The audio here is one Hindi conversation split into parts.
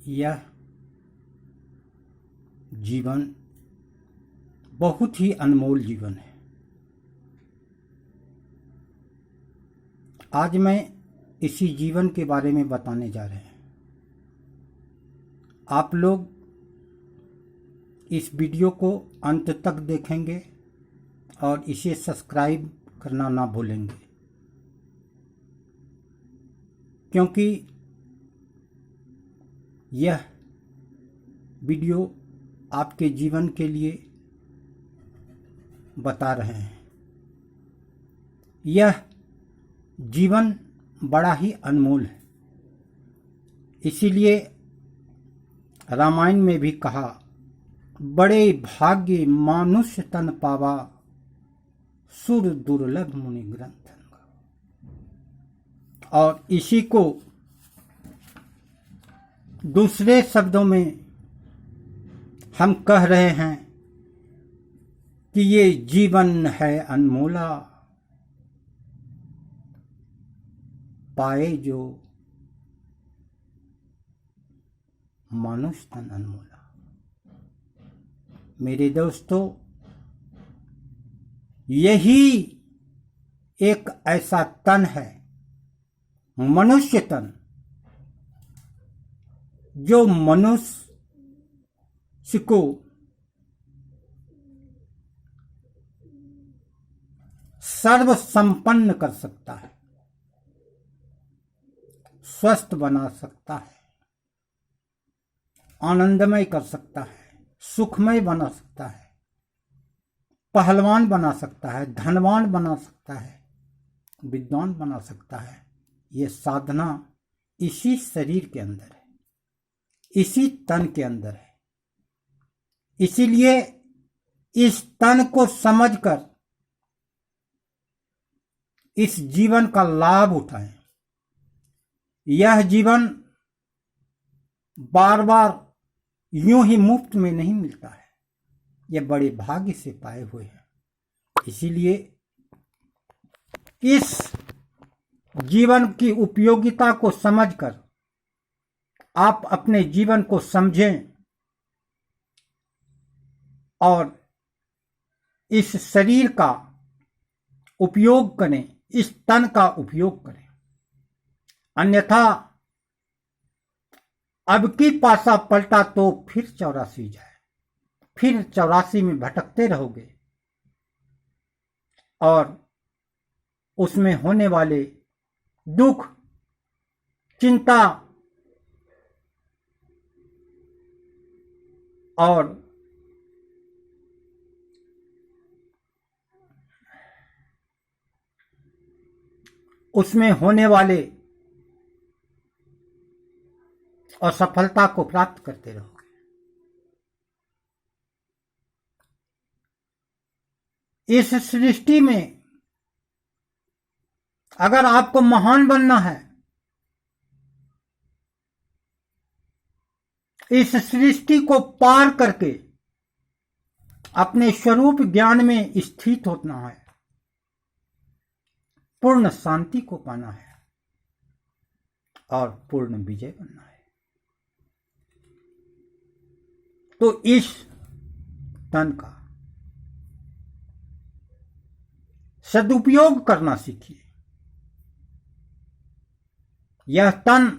यह जीवन बहुत ही अनमोल जीवन है। आज मैं इसी जीवन के बारे में बताने जा रहे हैं। आप लोग इस वीडियो को अंत तक देखेंगे और इसे सब्सक्राइब करना ना भूलेंगे, क्योंकि यह वीडियो आपके जीवन के लिए बता रहे हैं। यह जीवन बड़ा ही अनमोल है। इसीलिए रामायण में भी कहा, बड़े भाग्य मानुष तन पावा, सुर दुर्लभ मुनि ग्रंथ। और इसी को दूसरे शब्दों में हम कह रहे हैं कि ये जीवन है अनमोला, पाए जो मनुष्य तन अनमोला। मेरे दोस्तों, यही एक ऐसा तन है, मनुष्य तन, जो मनुष्य को सर्व संपन्न कर सकता है, स्वस्थ बना सकता है, आनंदमय कर सकता है, सुखमय बना सकता है, पहलवान बना सकता है, धनवान बना सकता है, विद्वान बना सकता है। ये साधना इसी शरीर के अंदर है, इसी तन के अंदर है। इसीलिए इस तन को समझकर इस जीवन का लाभ उठाएं। यह जीवन बार बार यूं ही मुफ्त में नहीं मिलता है, यह बड़े भाग्य से पाए हुए हैं। इसीलिए इस जीवन की उपयोगिता को समझकर आप अपने जीवन को समझें और इस शरीर का उपयोग करें, इस तन का उपयोग करें। अन्यथा अब की पासा पलटा तो फिर 84 जाए, फिर 84 में भटकते रहोगे और उसमें होने वाले दुख, चिंता और उसमें होने वाले असफलता को प्राप्त करते रहोगे। इस सृष्टि में अगर आपको महान बनना है, इस सृष्टि को पार करके अपने स्वरूप ज्ञान में स्थित होना है, पूर्ण शांति को पाना है और पूर्ण विजय बनना है, तो इस तन का सदुपयोग करना सीखिए। यह तन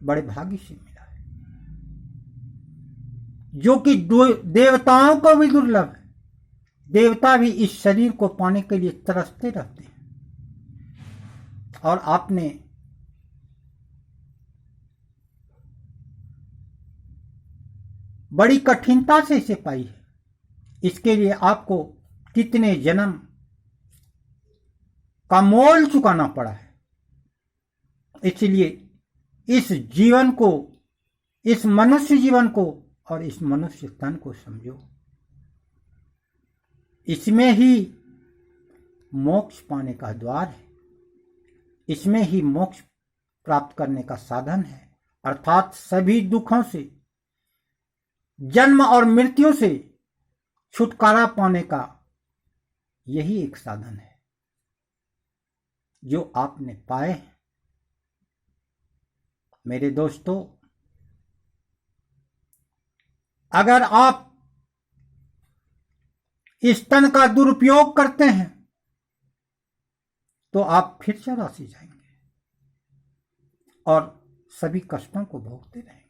बड़े भाग्य से मिला है, जो कि देवताओं को भी दुर्लभ है। देवता भी इस शरीर को पाने के लिए तरसते रहते हैं, और आपने बड़ी कठिनता से इसे पाई है। इसके लिए आपको कितने जन्म का मोल चुकाना पड़ा है। इसलिए इस जीवन को, इस मनुष्य जीवन को और इस मनुष्य तन को समझो। इसमें ही मोक्ष पाने का द्वार है, इसमें ही मोक्ष प्राप्त करने का साधन है। अर्थात सभी दुखों से, जन्म और मृत्यु से छुटकारा पाने का यही एक साधन है जो आपने पाए हैं। मेरे दोस्तों, अगर आप इस तन का दुरुपयोग करते हैं तो आप फिर चौरासी जाएंगे और सभी कष्टों को भोगते रहेंगे।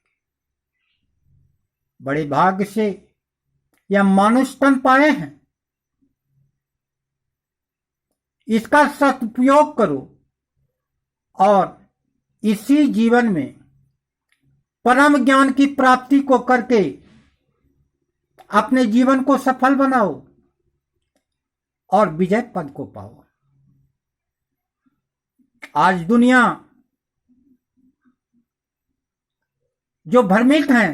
बड़े भाग्य से यह मानुष तन पाए हैं, इसका सदुपयोग करो और इसी जीवन में परम ज्ञान की प्राप्ति को करके अपने जीवन को सफल बनाओ और विजय पद को पाओ। आज दुनिया जो भ्रमित हैं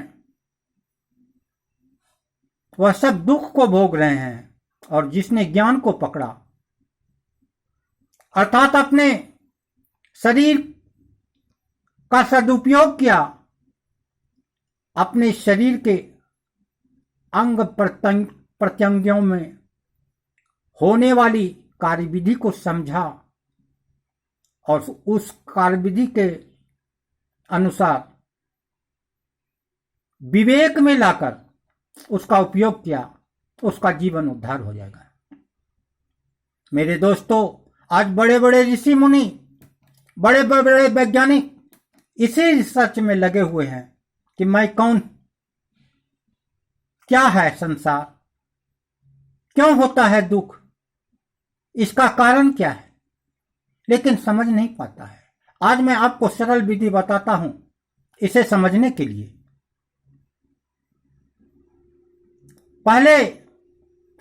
वह सब दुख को भोग रहे हैं, और जिसने ज्ञान को पकड़ा अर्थात अपने शरीर का सदुपयोग किया, अपने शरीर के अंग प्रत्यंगों में होने वाली कार्यविधि को समझा और उस कार्यविधि के अनुसार विवेक में लाकर उसका उपयोग किया, उसका जीवन उद्धार हो जाएगा। मेरे दोस्तों, आज बड़े बड़े ऋषि मुनि, बड़े बड़े वैज्ञानिक इसी रिसर्च में लगे हुए हैं कि मैं कौन, क्या है संसार, क्यों होता है दुख, इसका कारण क्या है, लेकिन समझ नहीं पाता है। आज मैं आपको सरल विधि बताता हूं इसे समझने के लिए। पहले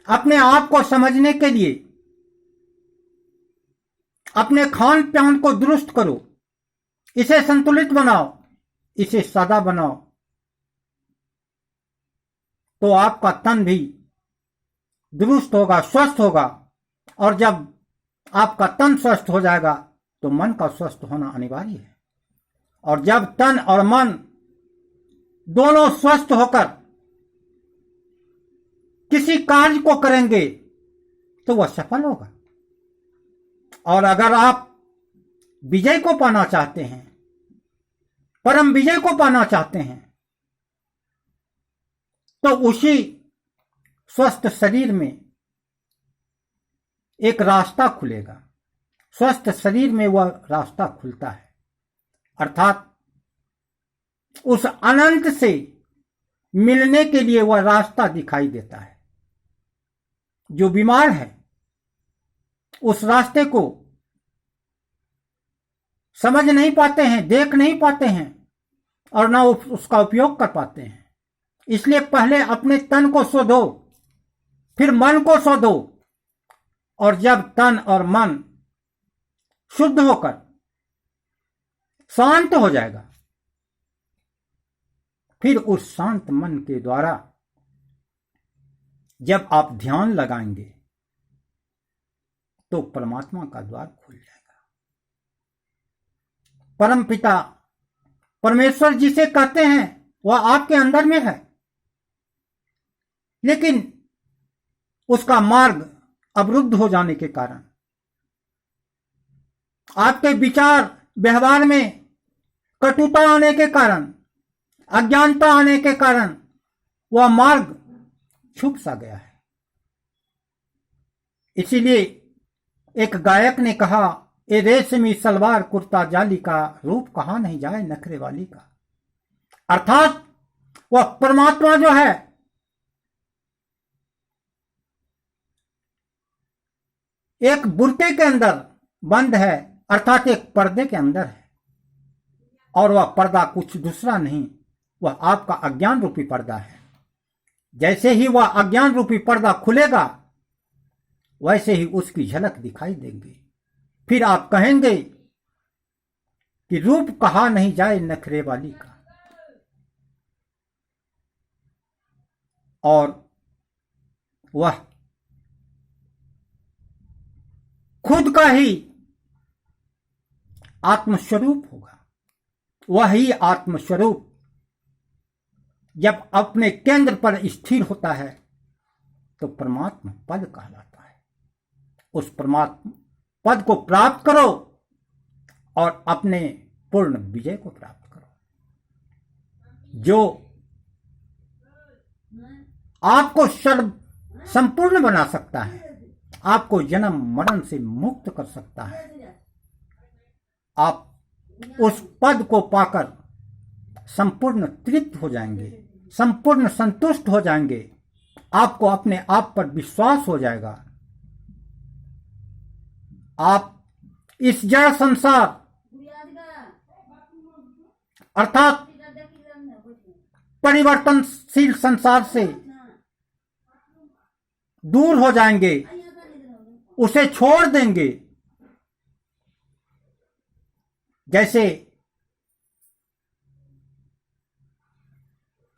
अपने आप को समझने के लिए अपने खान पान को दुरुस्त करो, इसे संतुलित बनाओ, इसे सादा बनाओ, तो आपका तन भी दुरुस्त होगा, स्वस्थ होगा। और जब आपका तन स्वस्थ हो जाएगा तो मन का स्वस्थ होना अनिवार्य है। और जब तन और मन दोनों स्वस्थ होकर किसी कार्य को करेंगे तो वह सफल होगा। और अगर आप विजय को पाना चाहते हैं, परम विजय को पाना चाहते हैं, तो उसी स्वस्थ शरीर में एक रास्ता खुलेगा। स्वस्थ शरीर में वह रास्ता खुलता है, अर्थात उस अनंत से मिलने के लिए वह रास्ता दिखाई देता है। जो बीमार है उस रास्ते को समझ नहीं पाते हैं, देख नहीं पाते हैं और ना उसका उपयोग कर पाते हैं। इसलिए पहले अपने तन को शोधो, फिर मन को शोधो, और जब तन और मन शुद्ध होकर शांत हो जाएगा, फिर उस शांत मन के द्वारा जब आप ध्यान लगाएंगे तो परमात्मा का द्वार खुल जाएगा। परम पिता परमेश्वर जिसे कहते हैं वह आपके अंदर में है, लेकिन उसका मार्ग अवरुद्ध हो जाने के कारण, आपके विचार व्यवहार में कटुता आने के कारण, अज्ञानता आने के कारण वह मार्ग छुप सा गया है। इसीलिए एक गायक ने कहा, ए रेशमी सलवार कुर्ता जाली का, रूप कहा नहीं जाए नखरे वाली का। अर्थात वह परमात्मा जो है एक बुर्के के अंदर बंद है, अर्थात एक पर्दे के अंदर है, और वह पर्दा कुछ दूसरा नहीं, वह आपका अज्ञान रूपी पर्दा है। जैसे ही वह अज्ञान रूपी पर्दा खुलेगा वैसे ही उसकी झलक दिखाई देगी। फिर आप कहेंगे कि रूप कहा नहीं जाए नखरे वाली का। और वह खुद का ही आत्मस्वरूप होगा। वही आत्मस्वरूप जब अपने केंद्र पर स्थिर होता है तो परमात्मा पद कहलाता है। उस परमात्मा पद को प्राप्त करो और अपने पूर्ण विजय को प्राप्त करो। जो आपको सर्व संपूर्ण बना सकता है, आपको जन्म मरण से मुक्त कर सकता है। आप उस पद को पाकर संपूर्ण तृप्त हो जाएंगे, संपूर्ण संतुष्ट हो जाएंगे। आपको अपने आप पर विश्वास हो जाएगा। आप इस जड़ संसार अर्थात परिवर्तनशील संसार से दूर हो जाएंगे, उसे छोड़ देंगे। जैसे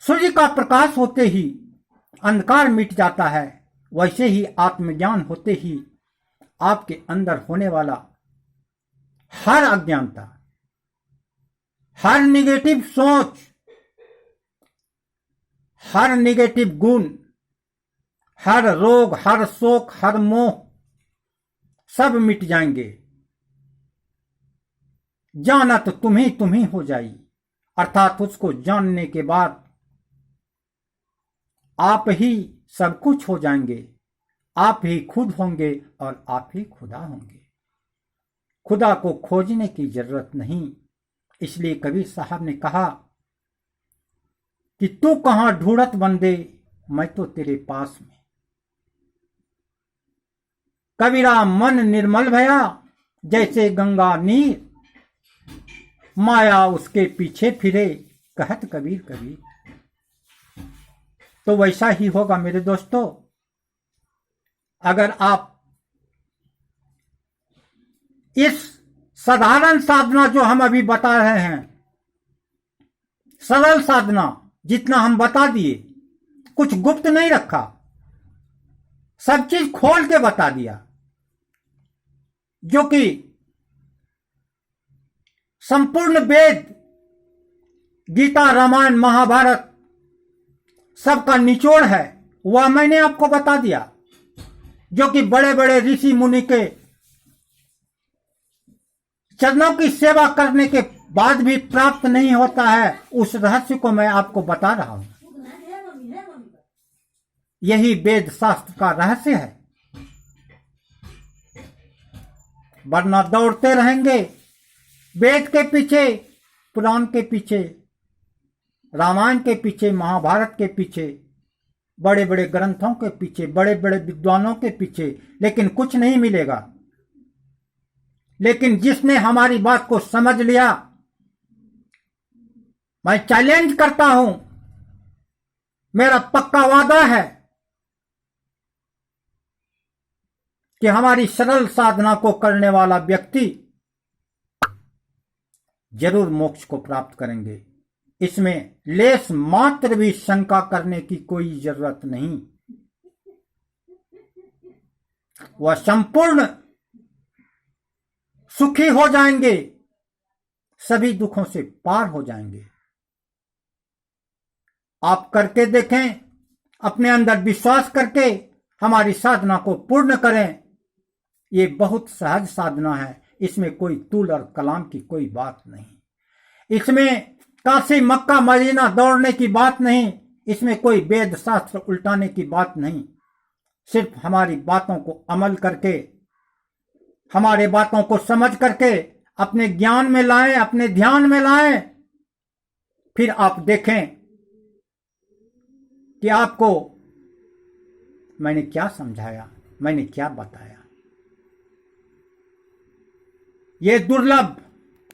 सूर्य का प्रकाश होते ही अंधकार मिट जाता है, वैसे ही आत्मज्ञान होते ही आपके अंदर होने वाला हर अज्ञानता, हर निगेटिव सोच, हर निगेटिव गुण, हर रोग, हर शोक, हर मोह सब मिट जाएंगे। जानत तुम्ही हो जाई, अर्थात उसको जानने के बाद आप ही सब कुछ हो जाएंगे। आप ही खुद होंगे और आप ही खुदा होंगे। खुदा को खोजने की जरूरत नहीं। इसलिए कबीर साहब ने कहा कि तू कहां ढूंढत बंदे, मैं तो तेरे पास में। कबीरा मन निर्मल भया, जैसे गंगा नीर, माया उसके पीछे फिरे, कहत कबीर कबीर। तो वैसा ही होगा मेरे दोस्तों। अगर आप इस साधारण साधना जो हम अभी बता रहे हैं, सरल साधना जितना हम बता दिए, कुछ गुप्त नहीं रखा, सब चीज खोल के बता दिया, जो कि संपूर्ण वेद, गीता, रामायण, महाभारत सबका निचोड़ है, वह मैंने आपको बता दिया। जो कि बड़े बड़े ऋषि मुनि के चरणों की सेवा करने के बाद भी प्राप्त नहीं होता है, उस रहस्य को मैं आपको बता रहा हूं। यही वेद शास्त्र का रहस्य है। वरना दौड़ते रहेंगे वेद के पीछे, पुराण के पीछे, रामायण के पीछे, महाभारत के पीछे, बड़े बड़े ग्रंथों के पीछे, बड़े बड़े विद्वानों के पीछे, लेकिन कुछ नहीं मिलेगा। लेकिन जिसने हमारी बात को समझ लिया, मैं चैलेंज करता हूं, मेरा पक्का वादा है कि हमारी सरल साधना को करने वाला व्यक्ति जरूर मोक्ष को प्राप्त करेंगे। इसमें लेस मात्र भी शंका करने की कोई जरूरत नहीं। वह संपूर्ण सुखी हो जाएंगे, सभी दुखों से पार हो जाएंगे। आप करके देखें, अपने अंदर विश्वास करके हमारी साधना को पूर्ण करें। ये बहुत सहज साधना है, इसमें कोई तूल और कलाम की कोई बात नहीं। इसमें काशी मक्का मदीना दौड़ने की बात नहीं, इसमें कोई वेद शास्त्र उल्टाने की बात नहीं। सिर्फ हमारी बातों को अमल करके, हमारे बातों को समझ करके अपने ज्ञान में लाएं, अपने ध्यान में लाएं। फिर आप देखें कि आपको मैंने क्या समझाया, मैंने क्या बताया। ये दुर्लभ